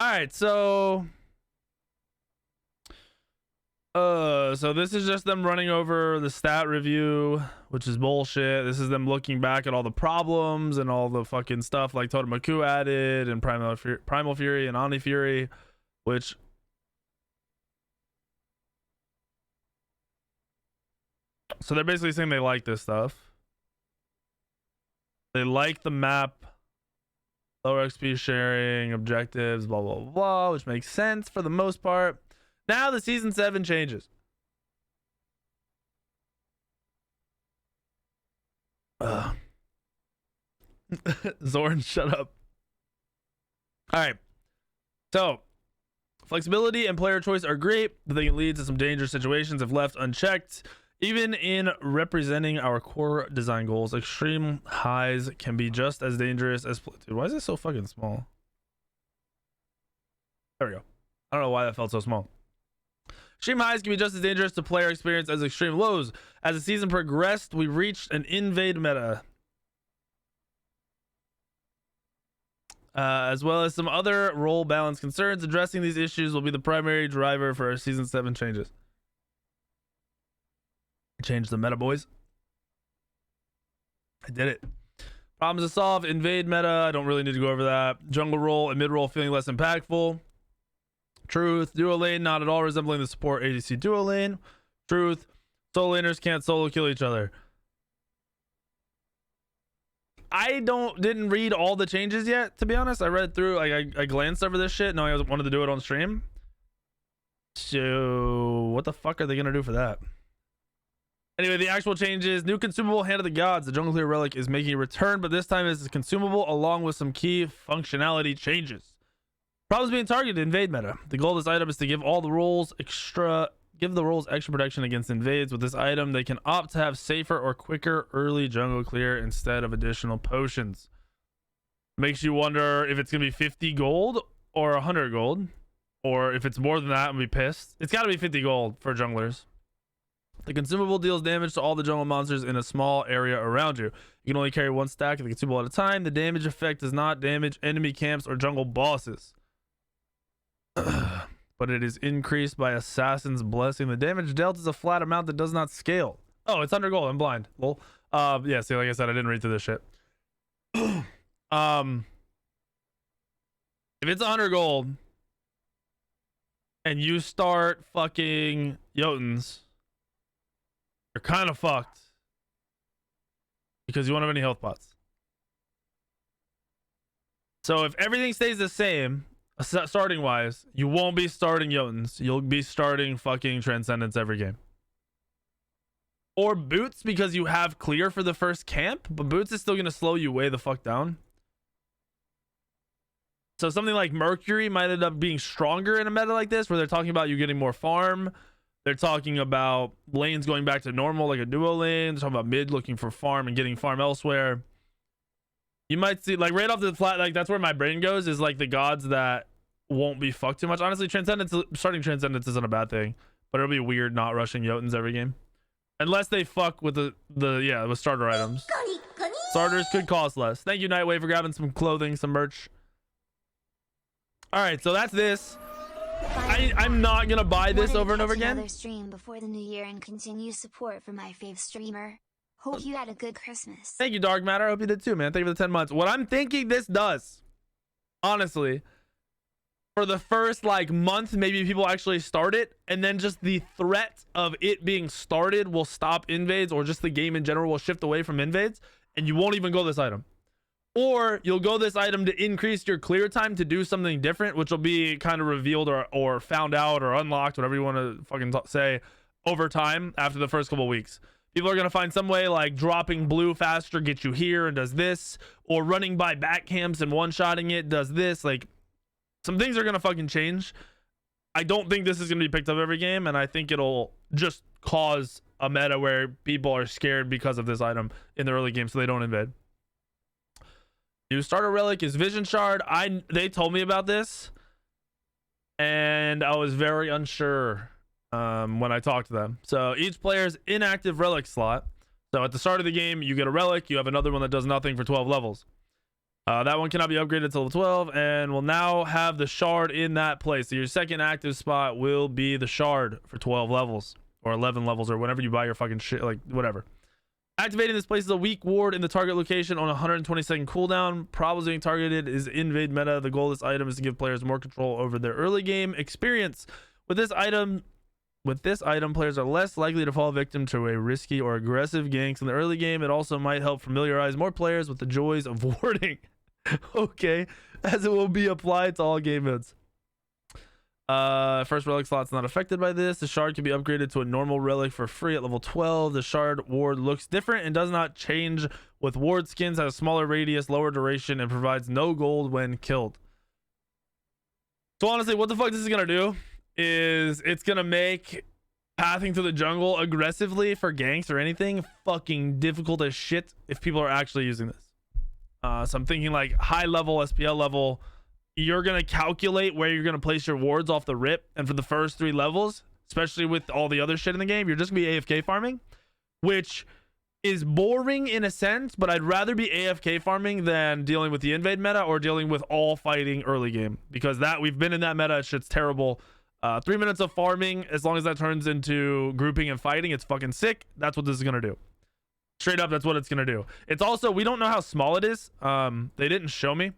All right, so this is just them running over the stat review, which is bullshit. This is them looking back at all the problems and all the fucking stuff like Totem Aku added and Primal Fury and Omni Fury, which so they're basically saying they like this stuff. They like the map, lower XP sharing, objectives, blah blah blah, which makes sense for the most part. Now the season 7 changes. Zorn, shut up. All right. So, flexibility and player choice are great, but they can lead to some dangerous situations if left unchecked. Even in representing our core design goals, extreme highs can be just as dangerous as... Dude, why is this so fucking small? There we go. I don't know why that felt so small. Extreme highs can be just as dangerous to player experience as extreme lows. As the season progressed, we reached an invade meta. As well as some other role balance concerns. Addressing these issues will be the primary driver for our season 7 changes. Change the meta, boys. I did it. Problems to solve. Invade meta. I don't really need to go over that. Jungle role and mid role feeling less impactful. Truth. Duo lane not at all resembling the support ADC duo lane. Truth. Solo laners can't solo kill each other. I didn't read all the changes yet, to be honest. I read through, like I glanced over this shit knowing I wanted to do it on stream. So what the fuck are they gonna do for that? Anyway, the actual changes: new consumable, Hand of the Gods. The Jungle Clear relic is making a return, but this time it's consumable along with some key functionality changes. Problems being targeted: invade meta. The goal of this item is to give the roles extra protection against invades. With this item, they can opt to have safer or quicker early jungle clear instead of additional potions. Makes you wonder if it's gonna be 50 gold or 100 gold, or if it's more than that, I'm gonna be pissed. It's got to be 50 gold for junglers. The consumable deals damage to all the jungle monsters in a small area around you. You can only carry one stack of the consumable at a time. The damage effect does not damage enemy camps or jungle bosses. But it is increased by Assassin's Blessing. The damage dealt is a flat amount that does not scale. Oh, it's 100 gold. I'm blind. Lol. Yeah, see, like I said, I didn't read through this shit. If it's 100 gold and you start fucking Jotuns, you're kind of fucked because you won't have any health pots. So if everything stays the same, starting wise, you won't be starting Jotuns. You'll be starting fucking Transcendence every game. Or Boots because you have clear for the first camp, but Boots is still going to slow you way the fuck down. So something like Mercury might end up being stronger in a meta like this, where they're talking about you getting more farm. They're talking about lanes going back to normal, like a duo lane. They're talking about mid looking for farm and getting farm elsewhere. You might see, like, right off the flat, like, that's where my brain goes, is like the gods that won't be fucked too much. Honestly, starting Transcendence isn't a bad thing, but it'll be weird not rushing Jotuns every game. Unless they fuck with with starter items. Starters could cost less. Thank you, Nightwave, for grabbing some clothing, some merch. All right, so that's this. I'm not gonna buy this over and over again. Another stream before the new year and continue support for my fave streamer. Hope you had a good Christmas. Thank you, Dark Matter. I hope you did too, man. Thank you for the 10 months. What I'm thinking this does, honestly, for the first like month, maybe people actually start it, and then just the threat of it being started will stop invades, or just the game in general will shift away from invades, and you won't even go this item. Or you'll go this item to increase your clear time to do something different, which will be kind of revealed or found out or unlocked, whatever you want to fucking say, over time after the first couple weeks. People are going to find some way, like dropping blue faster gets you here and does this, or running by back camps and one-shotting it does this. Like, some things are going to fucking change. I don't think this is going to be picked up every game, and I think it'll just cause a meta where people are scared because of this item in the early game, so they don't invade. New starter relic is Vision Shard. They told me about this, and I was very unsure when I talked to them. So each player's inactive relic slot. So at the start of the game, you get a relic. You have another one that does nothing for 12 levels. That one cannot be upgraded to level 12 and will now have the shard in that place. So your second active spot will be the shard for 12 levels or 11 levels or whenever you buy your fucking shit, like whatever. Activating this place is a weak ward in the target location on 120-second cooldown. Problems being targeted is invade meta. The goal of this item is to give players more control over their early game experience. With this item, players are less likely to fall victim to a risky or aggressive ganks in the early game. It also might help familiarize more players with the joys of warding. Okay, as it will be applied to all game modes. First relic slot's not affected by this. The shard can be upgraded to a normal relic for free at level 12. The shard ward looks different and does not change with ward skins, has a smaller radius, lower duration, and provides no gold when killed. So honestly, what the fuck this is gonna do is it's gonna make pathing through the jungle aggressively for ganks or anything fucking difficult as shit if people are actually using this. So I'm thinking like high level SPL level, you're gonna calculate where you're gonna place your wards off the rip, and for the first 3 levels, especially with all the other shit in the game, you're just gonna be AFK farming, which is boring in a sense, but I'd rather be AFK farming than dealing with the invade meta or dealing with all fighting early game, because that we've been in that meta. Shit's terrible. 3 minutes of farming, as long as that turns into grouping and fighting, it's fucking sick. That's what this is gonna do. Straight up, that's what it's gonna do. It's also, we don't know how small it is. They didn't show me,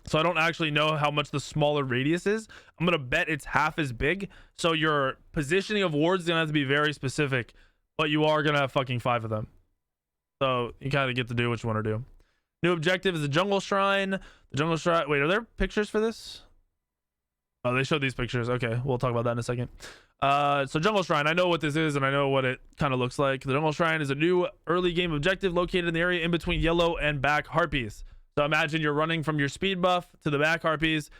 so I don't actually know how much the smaller radius is. I'm gonna bet it's half as big, so your positioning of wards is gonna have to be very specific, but you are gonna have fucking 5 of them, so you kind of get to do what you want to do. New objective is the jungle shrine. The jungle shrine, wait, are there pictures for this? Oh, they showed these pictures. Okay, we'll talk about that in a second. So jungle shrine, I know what this is and I know what it kind of looks like. The jungle shrine is a new early game objective located in the area in between yellow and back harpies. So imagine you're running from your speed buff to the back harpies,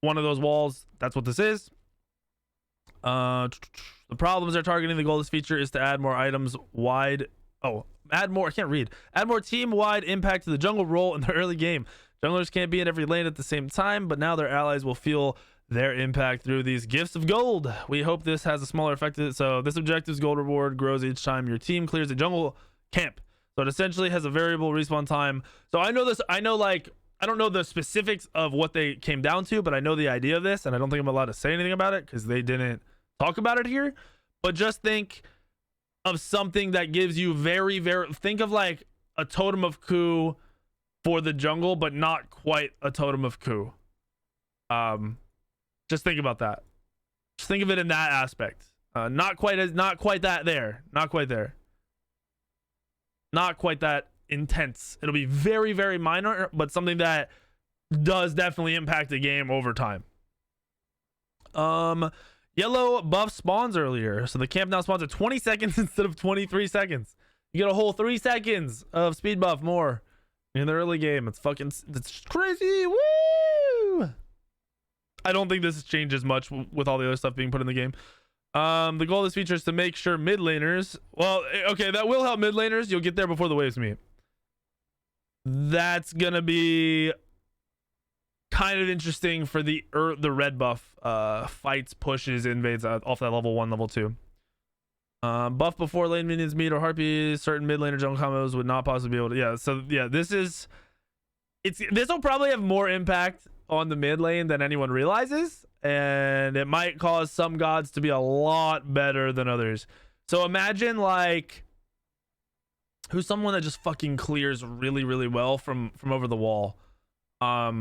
one of those walls. That's what this is. The problems they're targeting. The goal of this feature is to add more items wide. Add more team wide impact to the jungle role in the early game. Junglers can't be in every lane at the same time, but now their allies will feel their impact through these gifts of gold. We hope this has a smaller effect. So this objective's gold reward grows each time your team clears a jungle camp. So it essentially has a variable respawn time. So I know this. I know, like, I don't know the specifics of what they came down to, but I know the idea of this, and I don't think I'm allowed to say anything about it because they didn't talk about it here. But just think of something that gives you think of like a totem of coup for the jungle, but not quite a totem of coup. Just think about that. Just think of it in that aspect. Not quite that intense. It'll be very, very minor, but something that does definitely impact the game over time. Yellow buff spawns earlier, so the camp now spawns at 20 seconds instead of 23 seconds. You get a whole 3 seconds of speed buff more in the early game. It's crazy. Woo! I don't think this changes much with all the other stuff being put in the game. The goal of this feature is to make sure mid laners, well, okay, that will help mid laners. You'll get there before the waves meet. That's gonna be kind of interesting for the red buff fights, pushes, invades off that level 1, level 2. Buff before lane minions meet or harpies. Certain mid laner jungle combos would not possibly be able to. Yeah, so yeah, this will probably have more impact on the mid lane than anyone realizes, and it might cause some gods to be a lot better than others. So imagine, like, who's someone that just fucking clears really, really well from over the wall. I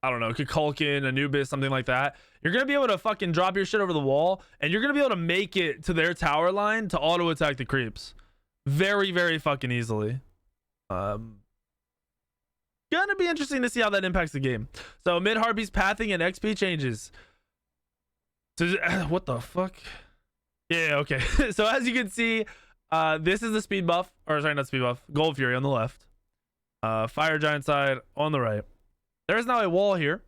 don't know, Kukulkan, Anubis, something like that. You're gonna be able to fucking drop your shit over the wall, and you're gonna be able to make it to their tower line to auto attack the creeps very, very fucking easily. Gonna be interesting to see how that impacts the game. So mid harpies pathing and XP changes. So what the fuck? Yeah, okay. So as you can see, this is the speed buff, or sorry, not speed buff, Gold Fury on the left, Fire Giant side on the right. There is now a wall here.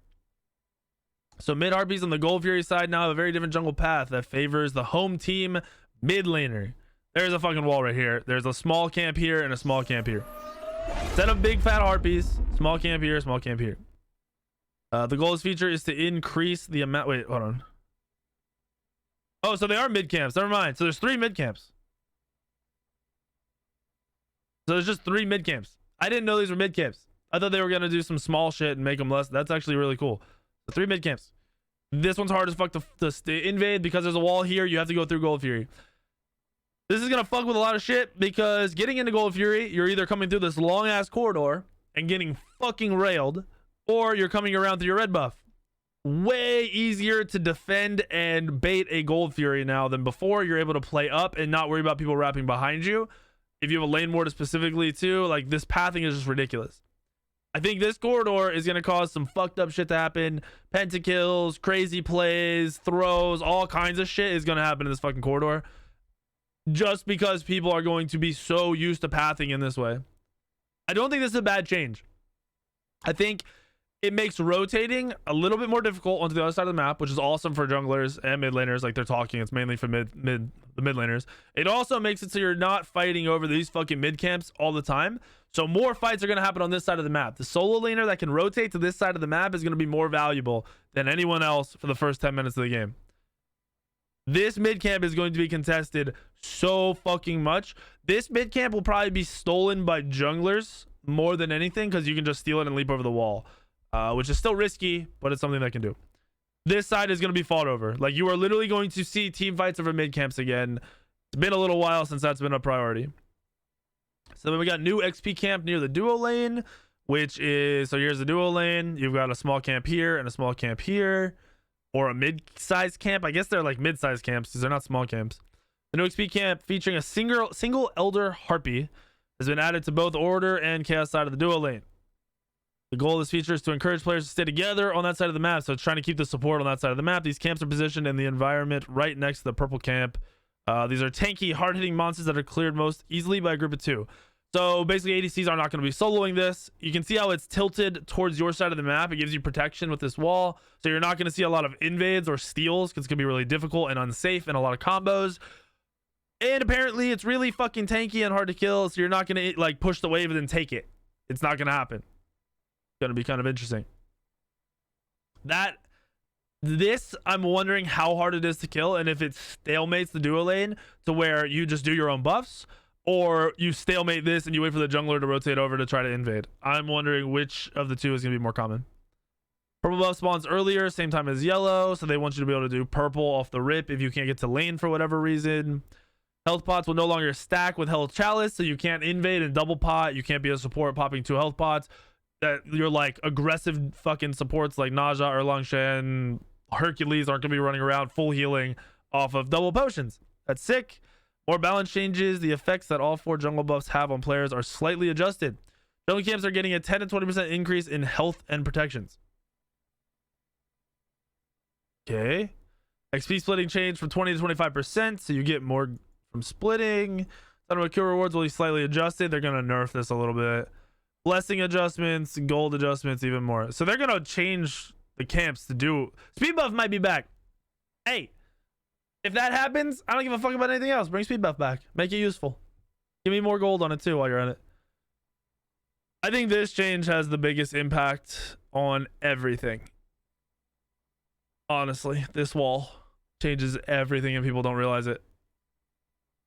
So mid harpies on the Gold Fury side now have a very different jungle path that favors the home team mid laner. There's a fucking wall right here. There's a small camp here and a small camp here. Instead of big fat harpies, small camp here, small camp here. The goal of this feature is to increase the amount. Wait, hold on. Oh, so they are mid camps. Never mind. So there's 3 mid camps. So there's just 3 mid camps. I didn't know these were mid camps. I thought they were gonna do some small shit and make them less. That's actually really cool. The 3 mid camps. This one's hard as fuck to invade because there's a wall here. You have to go through Gold Fury. This is gonna fuck with a lot of shit because getting into Gold Fury, you're either coming through this long ass corridor and getting fucking railed, or you're coming around through your red buff. Way easier to defend and bait a Gold Fury now than before. You're able to play up and not worry about people wrapping behind you. If you have a lane ward specifically too, like this pathing is just ridiculous. I think this corridor is going to cause some fucked up shit to happen. Pentakills, crazy plays, throws, all kinds of shit is going to happen in this fucking corridor. Just because people are going to be so used to pathing in this way. I don't think this is a bad change. I think it makes rotating a little bit more difficult onto the other side of the map, which is awesome for junglers and mid laners. Like they're talking, it's mainly for the mid laners. It also makes it so you're not fighting over these fucking mid camps all the time. So more fights are going to happen on this side of the map. The solo laner that can rotate to this side of the map is going to be more valuable than anyone else for the first 10 minutes of the game. This mid camp is going to be contested so fucking much. This mid camp will probably be stolen by junglers more than anything because you can just steal it and leap over the wall, which is still risky, but it's something that can do. This side is going to be fought over. Like you are literally going to see team fights over mid camps again. It's been a little while since that's been a priority. So then we got new XP camp near the duo lane, which is, so here's the duo lane. You've got a small camp here and a small camp here, or a mid-sized camp. I guess they're like mid-sized camps because they're not small camps. The new XP camp featuring a single Elder Harpy has been added to both Order and Chaos side of the duo lane. The goal of this feature is to encourage players to stay together on that side of the map. So it's trying to keep the support on that side of the map. These camps are positioned in the environment right next to the purple camp. These are tanky, hard-hitting monsters that are cleared most easily by a group of 2. So basically ADCs are not going to be soloing this. You can see how it's tilted towards your side of the map. It gives you protection with this wall. So you're not going to see a lot of invades or steals because it's going to be really difficult and unsafe and a lot of combos. And apparently it's really fucking tanky and hard to kill. So you're not going to like push the wave and then take it. It's not going to happen. It's going to be kind of interesting. This, I'm wondering how hard it is to kill and if it stalemates the duo lane to where you just do your own buffs, or you stalemate this and you wait for the jungler to rotate over to try to invade. I'm wondering which of the two is going to be more common. Purple buff spawns earlier, same time as yellow, so they want you to be able to do purple off the rip if you can't get to lane for whatever reason. Health pots will no longer stack with health chalice, so you can't invade and double pot. You can't be a support popping 2 health pots. That you're like aggressive fucking supports like Naja or Langshan, Hercules aren't going to be running around full healing off of double potions. That's sick. More balance changes. The effects that all 4 jungle buffs have on players are slightly adjusted. Jungle camps are getting a 10 to 20% increase in health and protections. Okay. XP splitting changed from 20 to 25%, so you get more from splitting. Sudden kill rewards will be slightly adjusted. They're going to nerf this a little bit. Blessing adjustments, gold adjustments, even more. So they're going to change the camps to do... Speed buff might be back. Hey. If that happens, I don't give a fuck about anything else. Bring speed buff back. Make it useful. Give me more gold on it too while you're at it. I think this change has the biggest impact on everything. Honestly, this wall changes everything and people don't realize it.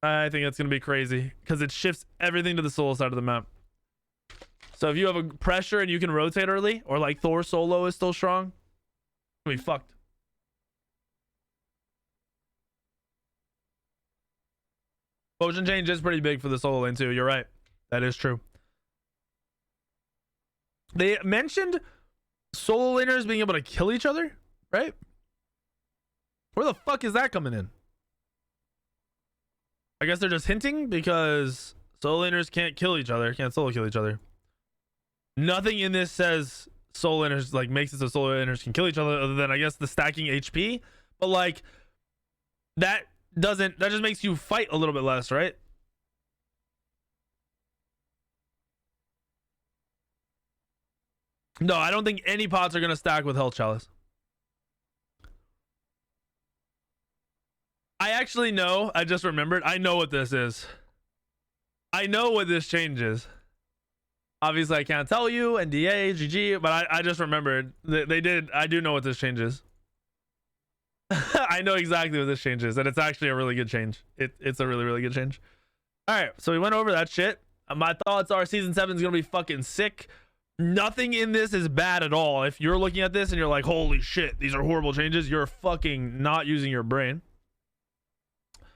I think it's going to be crazy because it shifts everything to the solo side of the map. So if you have a pressure and you can rotate early, or like Thor solo is still strong, it's going to be fucked. Potion change is pretty big for the solo lane too. You're right. That is true. They mentioned solo laners being able to kill each other, right? Where the fuck is that coming in? I guess they're just hinting because solo laners can't kill each other, can't solo kill each other. Nothing in this says solo laners like makes it so solo laners can kill each other other than I guess the stacking HP. But like that just makes you fight a little bit less, right? No, I don't think any pots are gonna stack with health chalice. I actually know, I just remembered, I know what this is. I know what this changes. Obviously I can't tell you, NDA, GG, but I just remembered they did. I do know what this changes. I know exactly what this change is, and it's actually a really good change. It's a really, really good change. All right, so we went over that shit. My thoughts are season 7 is gonna be fucking sick. Nothing in this is bad at all. If you're looking at this and you're like, holy shit, these are horrible changes, you're fucking not using your brain.